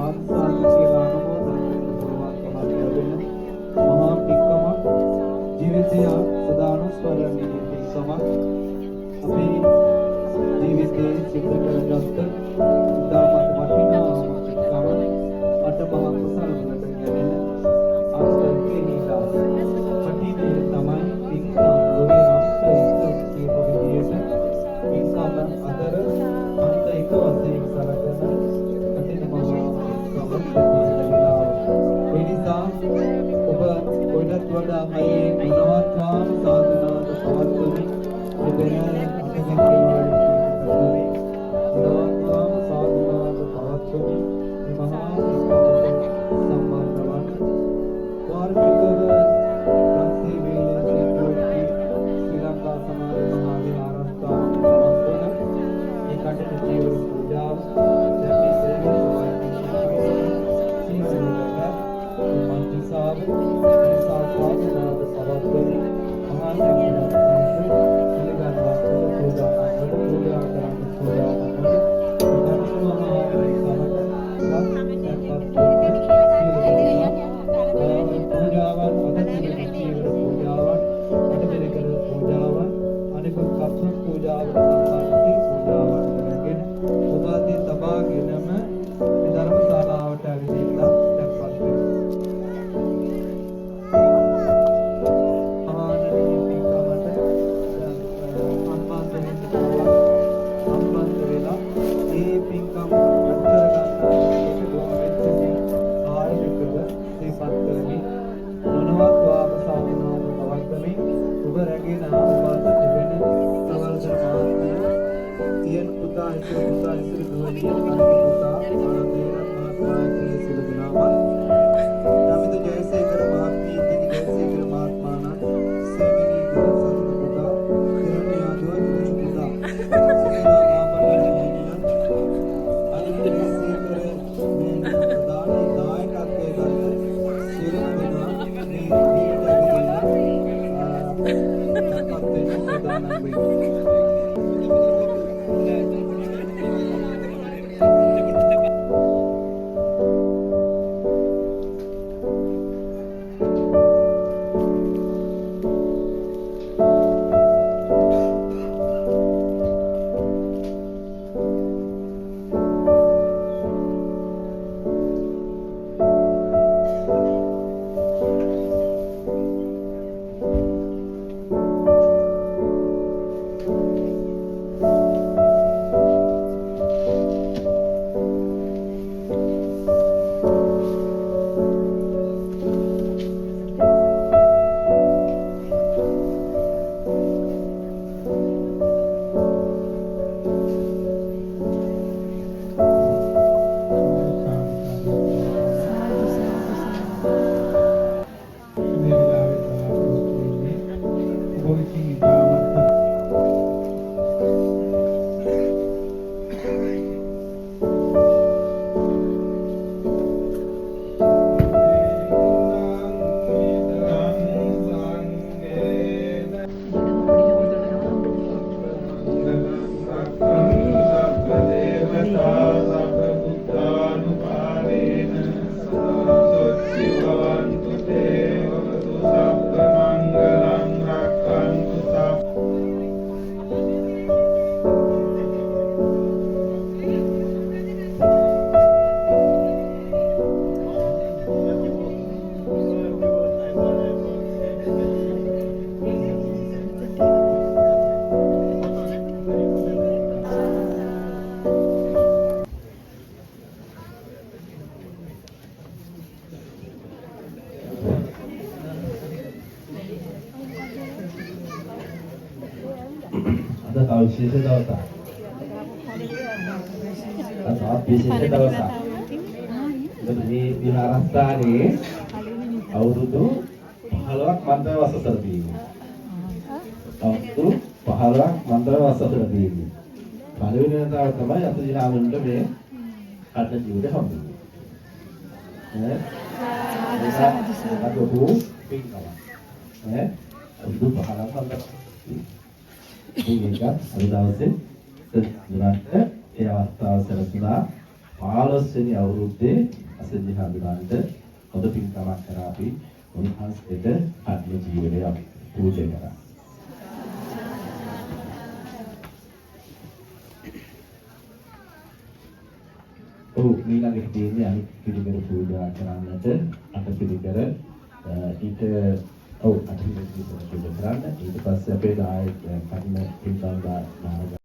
සාදු කියලා අනුමෝදන් කරන මහා පික්කමක් ජීවිතය සදානුස්මරණීය පික්කමක් අපේ ජීවිතයේ සිද්ධ කරගත්ත ඉතාමත් වටිනා පික්කම මට මහා කුසල වලට ගැනෙන ආස්තර්කේ නීලා කටිනේ තමයි පික්කම ලෝකේ ආස්තර්ක කියපු විදිහට පික්කම අතර අන්ත එක වශයෙන් සලකන කටින මහා පික්කම ඒ නිසා ඔබ කොයිටත් වඩා මේ ගුණවත්වාම සාධනාද පවත්වමින් මෙතන අතගෙන ගුණවත්වාම සාධනාද පවත්වමින් මේ මහා සම්මාන වන වාර්ෂිකව රාත්‍රී වේලේ සිටුවී ශ්‍රී ලංකා සමාජ මහා විහාරස්ථාන පවත්වන මේ කටයුතු ජීවන පූජාව දැන් මේ සේවය මන්ත්‍රසාව සාධනාද පවත්වමින් මහා විශේෂ දවසක්. අද විශේෂ දවසක්. මේ විහාරස්ථානයේ අවුරුදු 15ක් මන්ත්‍ර වසතර තියෙනවා. අවුරුදු 15ක් මන්ත්‍ර වසතර තියෙනවා. පළවෙනි වතාව තමයි අතිජානුන්ට මේ කඩන ජීවිතය හම්බෙන්නේ. අද පින්කම. අවුරුදු 15ක් මන්ත්‍ර මේක අද දවසේ දුරට ඒ අවස්ථාව සැලසුණා 15 වෙනි අවුරුද්දේ අසජි හඳුනන්ට හොඳ පින්කමක් කරා අපි උන්වහන්සේට ආත්ම ජීවනය අපි පූජා කරා. ඊළඟට තියෙන්නේ අනිත් පිළිවෙල පූජා කරන්නට අට පිළිකර ඊට අට පිළිවෙල පූජා කරන්න ඊට පස්සේ අපේ දායක කර්ම පින්කම් දානගත